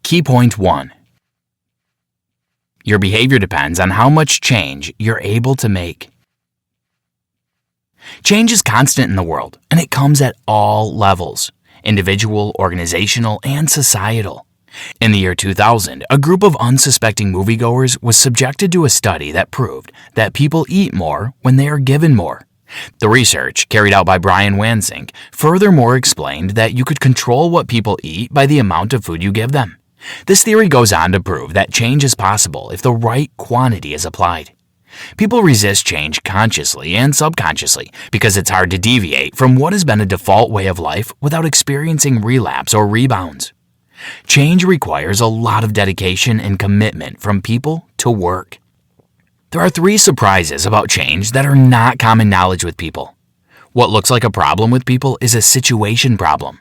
Key point 1. Your behavior depends on how much change you're able to make. Change is constant in the world, and it comes at all levels: individual, organizational, and societal. In the year 2000, a group of unsuspecting moviegoers was subjected to a study that proved that people eat more when they are given more. The research, carried out by Brian Wansink, furthermore explained that you could control what people eat by the amount of food you give them. This theory goes on to prove that change is possible if the right quantity is applied. People resist change consciously and subconsciously because it's hard to deviate from what has been a default way of life without experiencing relapse or rebounds. Change requires a lot of dedication and commitment from people to work. There are 3 surprises about change that are not common knowledge with people. What looks like a problem with people is a situation problem.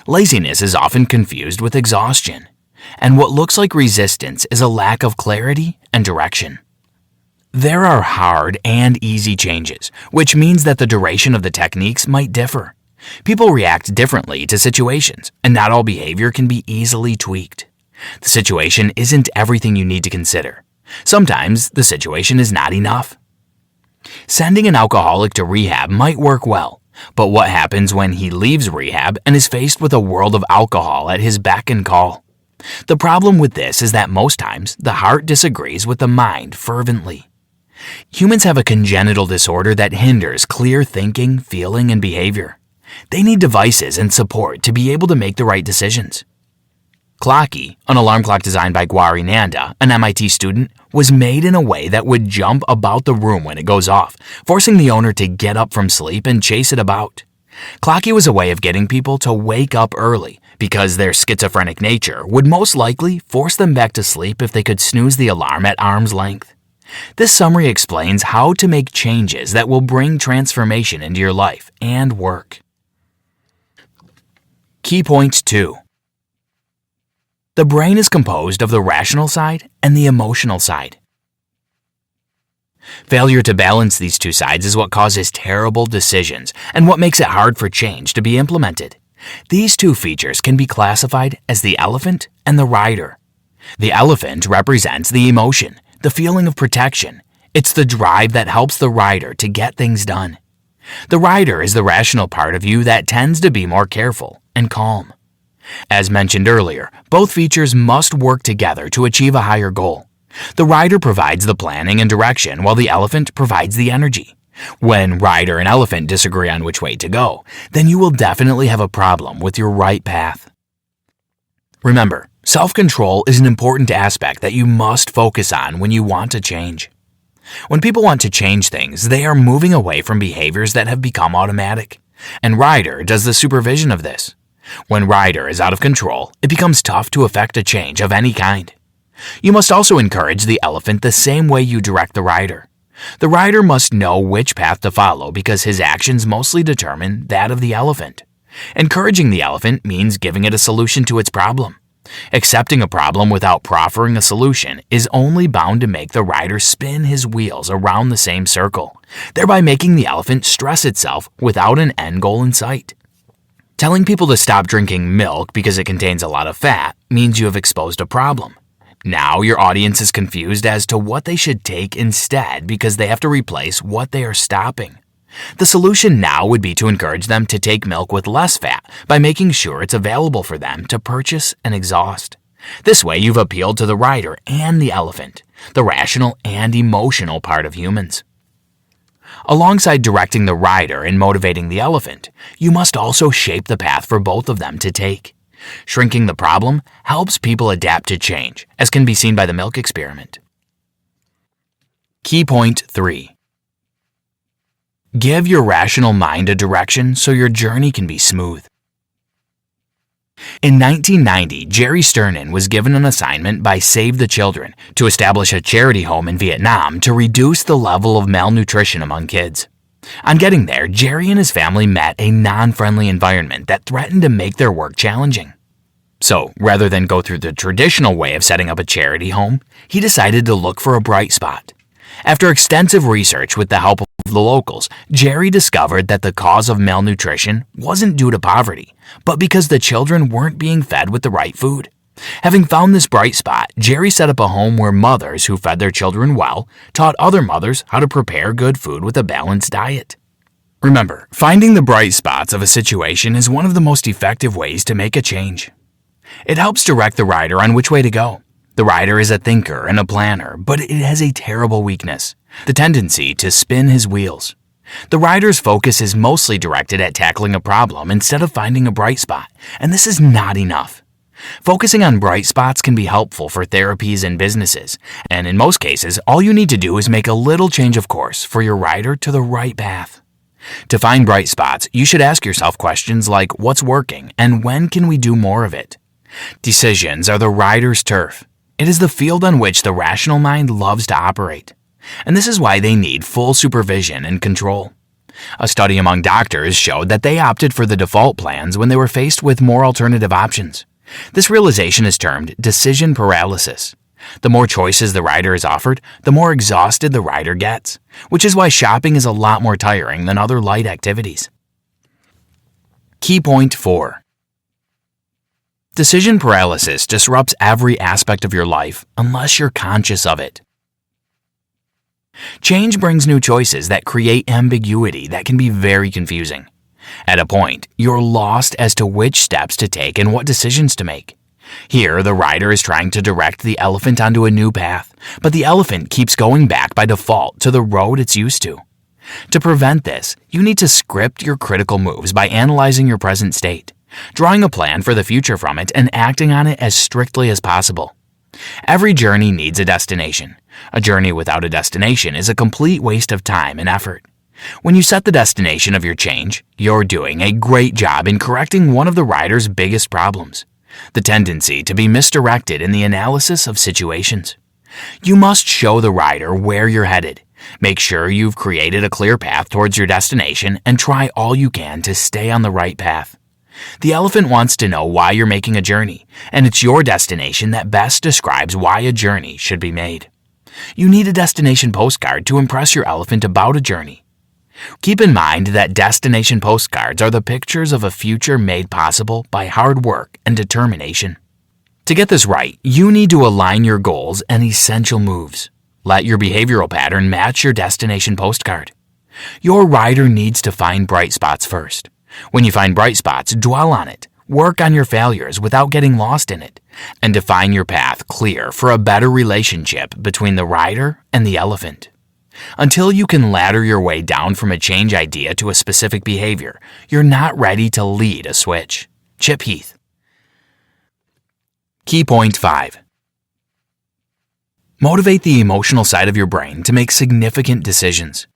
Laziness is often confused with exhaustion. And what looks like resistance is a lack of clarity and direction. There are hard and easy changes, which means that the duration of the techniques might differ. People react differently to situations, and not all behavior can be easily tweaked. The situation isn't everything you need to consider. Sometimes the situation is not enough. Sending an alcoholic to rehab might work well, but what happens when he leaves rehab and is faced with a world of alcohol at his beck and call? The problem with this is that most times the heart disagrees with the mind fervently. Humans have a congenital disorder that hinders clear thinking, feeling, and behavior. They need devices and support to be able to make the right decisions. Clocky, an alarm clock designed by Gauri Nanda, an MIT student, was made in a way that would jump about the room when it goes off, forcing the owner to get up from sleep and chase it about. Clocky was a way of getting people to wake up early because their schizophrenic nature would most likely force them back to sleep if they could snooze the alarm at arm's length. This summary explains how to make changes that will bring transformation into your life and work. Key point 2. The brain is composed of the rational side and the emotional side. Failure to balance these 2 sides is what causes terrible decisions and what makes it hard for change to be implemented. These 2 features can be classified as the elephant and the rider. The elephant represents the emotion, the feeling of protection. It's the drive that helps the rider to get things done. The rider is the rational part of you that tends to be more careful and calm. As mentioned earlier, both features must work together to achieve a higher goal. The rider provides the planning and direction while the elephant provides the energy. When rider and elephant disagree on which way to go, then you will definitely have a problem with your right path. Remember, self-control is an important aspect that you must focus on when you want to change. When people want to change things, they are moving away from behaviors that have become automatic, and rider does the supervision of this. When rider is out of control, it becomes tough to effect a change of any kind. You must also encourage the elephant the same way you direct the rider. The rider must know which path to follow because his actions mostly determine that of the elephant. Encouraging the elephant means giving it a solution to its problem. Accepting a problem without proffering a solution is only bound to make the rider spin his wheels around the same circle, thereby making the elephant stress itself without an end goal in sight. Telling people to stop drinking milk because it contains a lot of fat means you have exposed a problem. Now your audience is confused as to what they should take instead because they have to replace what they are stopping. The solution now would be to encourage them to take milk with less fat by making sure it's available for them to purchase and exhaust. This way you've appealed to the rider and the elephant, the rational and emotional part of humans. Alongside directing the rider and motivating the elephant, you must also shape the path for both of them to take. Shrinking the problem helps people adapt to change, as can be seen by the milk experiment. Key point 3. Give your rational mind a direction so your journey can be smooth. In 1990, Jerry Sternin was given an assignment by Save the Children to establish a charity home in Vietnam to reduce the level of malnutrition among kids. On getting there, Jerry and his family met a non-friendly environment that threatened to make their work challenging. So, rather than go through the traditional way of setting up a charity home, he decided to look for a bright spot. After extensive research with the help of the locals, Jerry discovered that the cause of malnutrition wasn't due to poverty, but because the children weren't being fed with the right food. Having found this bright spot, Jerry set up a home where mothers who fed their children well taught other mothers how to prepare good food with a balanced diet. Remember, finding the bright spots of a situation is one of the most effective ways to make a change. It helps direct the rider on which way to go. The rider is a thinker and a planner, but it has a terrible weakness, the tendency to spin his wheels. The rider's focus is mostly directed at tackling a problem instead of finding a bright spot, and this is not enough. Focusing on bright spots can be helpful for therapies and businesses, and in most cases, all you need to do is make a little change of course for your rider to the right path. To find bright spots, you should ask yourself questions like what's working and when can we do more of it? Decisions are the rider's turf. It is the field on which the rational mind loves to operate, and this is why they need full supervision and control. A study among doctors showed that they opted for the default plans when they were faced with more alternative options. This realization is termed decision paralysis. The more choices the rider is offered, the more exhausted the rider gets, which is why shopping is a lot more tiring than other light activities. Key point 4. Decision paralysis disrupts every aspect of your life unless you're conscious of it. Change brings new choices that create ambiguity that can be very confusing. At a point, you're lost as to which steps to take and what decisions to make. Here, the rider is trying to direct the elephant onto a new path, but the elephant keeps going back by default to the road it's used to. To prevent this, you need to script your critical moves by analyzing your present state, drawing a plan for the future from it, and acting on it as strictly as possible. Every journey needs a destination. A journey without a destination is a complete waste of time and effort. When you set the destination of your change, you're doing a great job in correcting one of the rider's biggest problems, the tendency to be misdirected in the analysis of situations. You must show the rider where you're headed. Make sure you've created a clear path towards your destination and try all you can to stay on the right path. The elephant wants to know why you're making a journey, and it's your destination that best describes why a journey should be made. You need a destination postcard to impress your elephant about a journey. Keep in mind that destination postcards are the pictures of a future made possible by hard work and determination. To get this right, you need to align your goals and essential moves. Let your behavioral pattern match your destination postcard. Your rider needs to find bright spots first. When you find bright spots, dwell on it, work on your failures without getting lost in it, and define your path clear for a better relationship between the rider and the elephant. Until you can ladder your way down from a change idea to a specific behavior, you're not ready to lead a switch. Chip Heath. Key point 5. Motivate the emotional side of your brain to make significant decisions.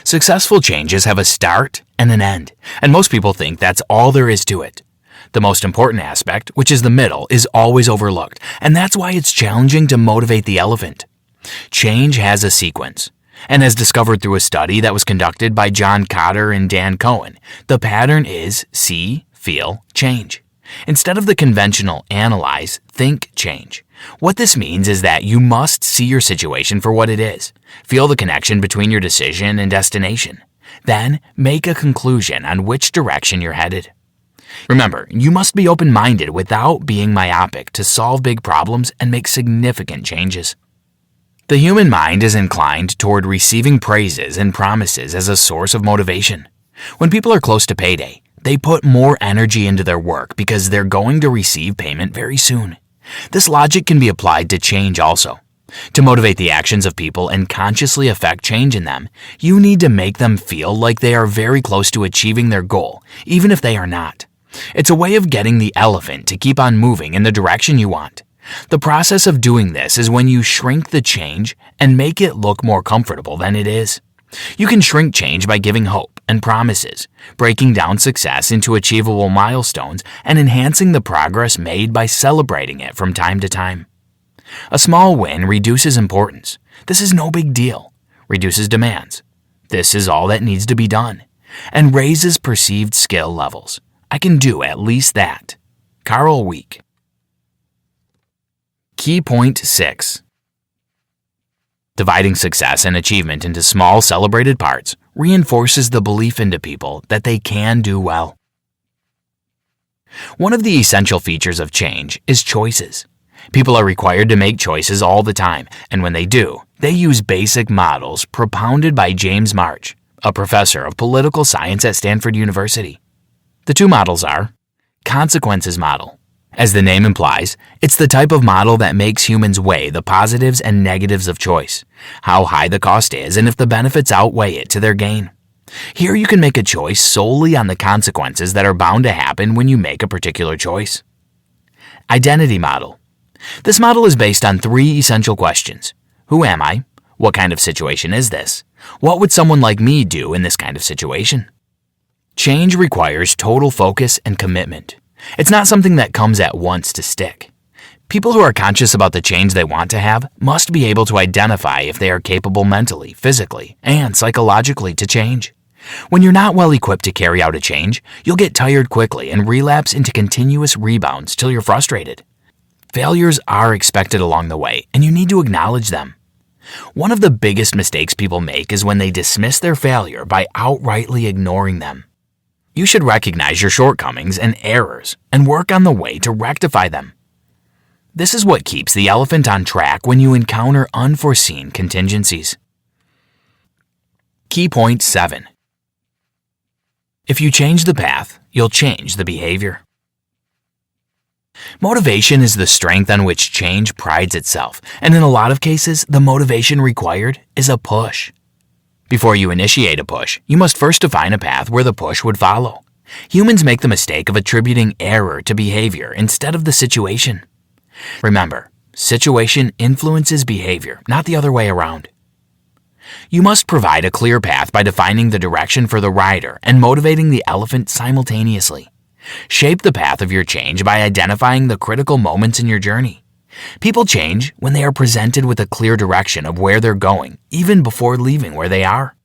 Successful changes have a start and an end, and most people think that's all there is to it. The most important aspect, which is the middle, is always overlooked, and that's why it's challenging to motivate the elephant. Change has a sequence, and as discovered through a study that was conducted by John Cotter and Dan Cohen, the pattern is see, feel, change. Instead of the conventional analyze, think, change. What this means is that you must see your situation for what it is, feel the connection between your decision and destination, then make a conclusion on which direction you're headed. Remember, you must be open-minded without being myopic to solve big problems and make significant changes. The human mind is inclined toward receiving praises and promises as a source of motivation. When people are close to payday, they put more energy into their work because they're going to receive payment very soon. This logic can be applied to change also. To motivate the actions of people and consciously affect change in them, you need to make them feel like they are very close to achieving their goal, even if they are not. It's a way of getting the elephant to keep on moving in the direction you want. The process of doing this is when you shrink the change and make it look more comfortable than it is. You can shrink change by giving hope and promises, breaking down success into achievable milestones, and enhancing the progress made by celebrating it from time to time. A small win reduces importance. This is no big deal. Reduces demands. This is all that needs to be done. And raises perceived skill levels. I can do at least that. Carl Week. Key point 6. Dividing success and achievement into small, celebrated parts reinforces the belief into people that they can do well. One of the essential features of change is choices. People are required to make choices all the time, and when they do, they use basic models propounded by James March, a professor of political science at Stanford University. The two models are consequences model. As the name implies, it's the type of model that makes humans weigh the positives and negatives of choice, how high the cost is, and if the benefits outweigh it to their gain. Here you can make a choice solely on the consequences that are bound to happen when you make a particular choice. Identity model. This model is based on three essential questions. Who am I? What kind of situation is this? What would someone like me do in this kind of situation? Change requires total focus and commitment. It's not something that comes at once to stick. People who are conscious about the change they want to have must be able to identify if they are capable mentally, physically, and psychologically to change. When you're not well equipped to carry out a change, you'll get tired quickly and relapse into continuous rebounds till you're frustrated. Failures are expected along the way, and you need to acknowledge them. One of the biggest mistakes people make is when they dismiss their failure by outrightly ignoring them. You should recognize your shortcomings and errors and work on the way to rectify them. This is what keeps the elephant on track when you encounter unforeseen contingencies. Key point 7. If you change the path, you'll change the behavior. Motivation is the strength on which change prides itself, and in a lot of cases, the motivation required is a push. Before you initiate a push, you must first define a path where the push would follow. Humans make the mistake of attributing error to behavior instead of the situation. Remember, situation influences behavior, not the other way around. You must provide a clear path by defining the direction for the rider and motivating the elephant simultaneously. Shape the path of your change by identifying the critical moments in your journey. People change when they are presented with a clear direction of where they're going, even before leaving where they are.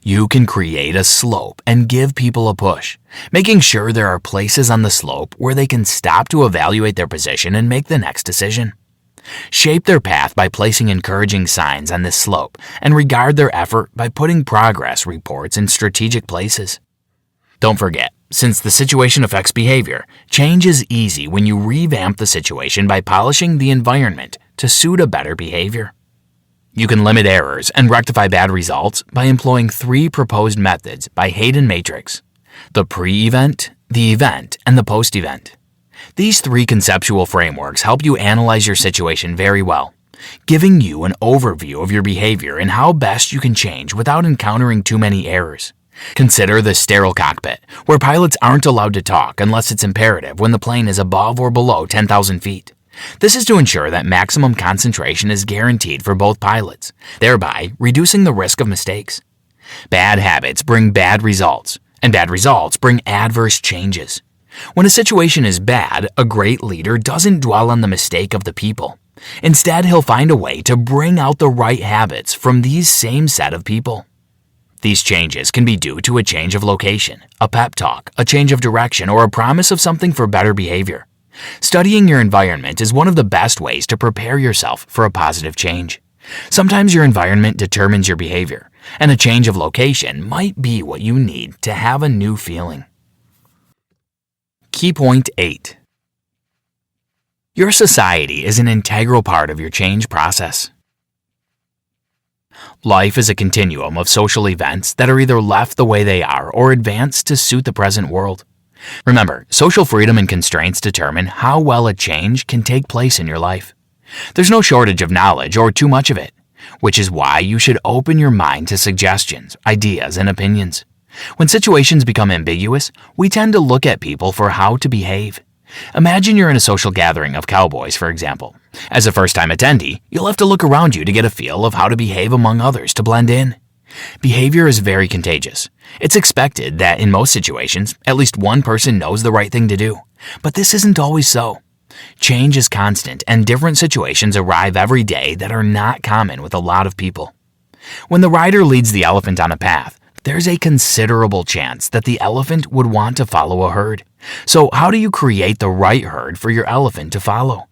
You can create a slope and give people a push, making sure there are places on the slope where they can stop to evaluate their position and make the next decision. Shape their path by placing encouraging signs on this slope and regard their effort by putting progress reports in strategic places. Don't forget, since the situation affects behavior, change is easy when you revamp the situation by polishing the environment to suit a better behavior. You can limit errors and rectify bad results by employing 3 proposed methods by Hayden Matrix: the pre-event, the event, and the post-event. These 3 conceptual frameworks help you analyze your situation very well, giving you an overview of your behavior and how best you can change without encountering too many errors. Consider the sterile cockpit, where pilots aren't allowed to talk unless it's imperative when the plane is above or below 10,000 feet. This is to ensure that maximum concentration is guaranteed for both pilots, thereby reducing the risk of mistakes. Bad habits bring bad results, and bad results bring adverse changes. When a situation is bad, a great leader doesn't dwell on the mistake of the people. Instead, he'll find a way to bring out the right habits from these same set of people. These changes can be due to a change of location, a pep talk, a change of direction, or a promise of something for better behavior. Studying your environment is one of the best ways to prepare yourself for a positive change. Sometimes your environment determines your behavior, and a change of location might be what you need to have a new feeling. Key point 8. Your society is an integral part of your change process. Life is a continuum of social events that are either left the way they are or advanced to suit the present world. Remember, social freedom and constraints determine how well a change can take place in your life. There's no shortage of knowledge or too much of it, which is why you should open your mind to suggestions, ideas, and opinions. When situations become ambiguous, we tend to look at people for how to behave. Imagine you're in a social gathering of cowboys, for example. As a first-time attendee, you'll have to look around you to get a feel of how to behave among others to blend in. Behavior is very contagious. It's expected that in most situations, at least one person knows the right thing to do. But this isn't always so. Change is constant, and different situations arrive every day that are not common with a lot of people. When the rider leads the elephant on a path, there's a considerable chance that the elephant would want to follow a herd. So how do you create the right herd for your elephant to follow?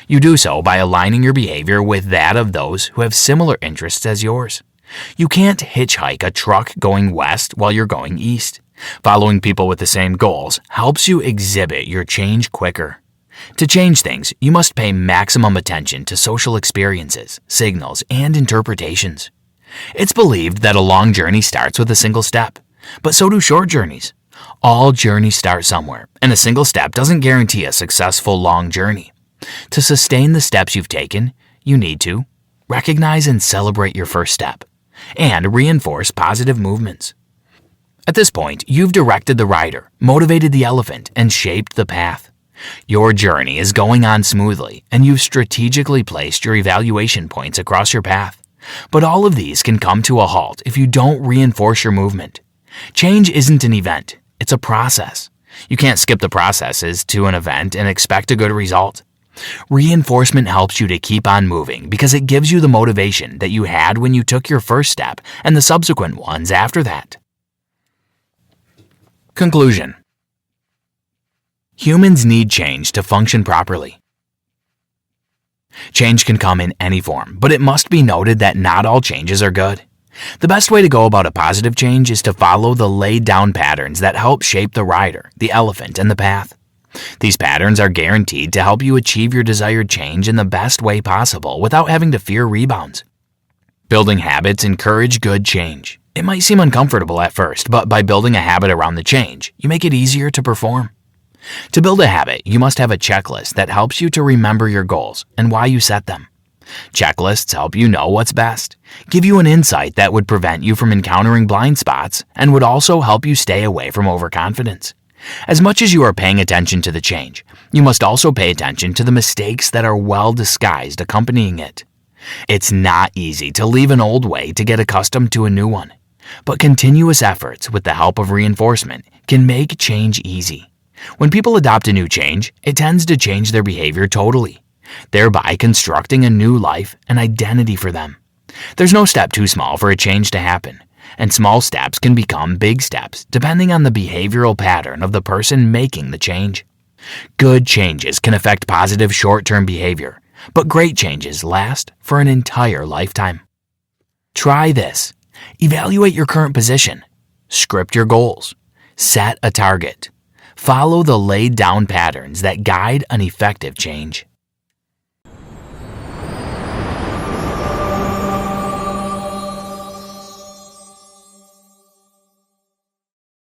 You do so by aligning your behavior with that of those who have similar interests as yours. You can't hitchhike a truck going west while you're going east. Following people with the same goals helps you exhibit your change quicker. To change things, you must pay maximum attention to social experiences, signals, and interpretations. It's believed that a long journey starts with a single step, but so do short journeys. All journeys start somewhere, and a single step doesn't guarantee a successful long journey. To sustain the steps you've taken, you need to recognize and celebrate your first step, and reinforce positive movements. At this point, you've directed the rider, motivated the elephant, and shaped the path. Your journey is going on smoothly, and you've strategically placed your evaluation points across your path. But all of these can come to a halt if you don't reinforce your movement. Change isn't an event, it's a process. You can't skip the processes to an event and expect a good result. Reinforcement helps you to keep on moving because it gives you the motivation that you had when you took your first step and the subsequent ones after that. Conclusion. Humans need change to function properly. Change can come in any form, but it must be noted that not all changes are good. The best way to go about a positive change is to follow the laid down patterns that help shape the rider, the elephant, and the path. These patterns are guaranteed to help you achieve your desired change in the best way possible without having to fear rebounds. Building habits encourage good change. It might seem uncomfortable at first, but by building a habit around the change, you make it easier to perform. To build a habit, you must have a checklist that helps you to remember your goals and why you set them. Checklists help you know what's best, give you an insight that would prevent you from encountering blind spots, and would also help you stay away from overconfidence. As much as you are paying attention to the change, you must also pay attention to the mistakes that are well disguised accompanying it. It's not easy to leave an old way to get accustomed to a new one, but continuous efforts with the help of reinforcement can make change easy. When people adopt a new change, it tends to change their behavior totally, thereby constructing a new life and identity for them. There's no step too small for a change to happen, and small steps can become big steps depending on the behavioral pattern of the person making the change. Good changes can affect positive short-term behavior, but great changes last for an entire lifetime. Try this. Evaluate your current position. Script your goals. Set a target. Follow the laid down patterns that guide an effective change.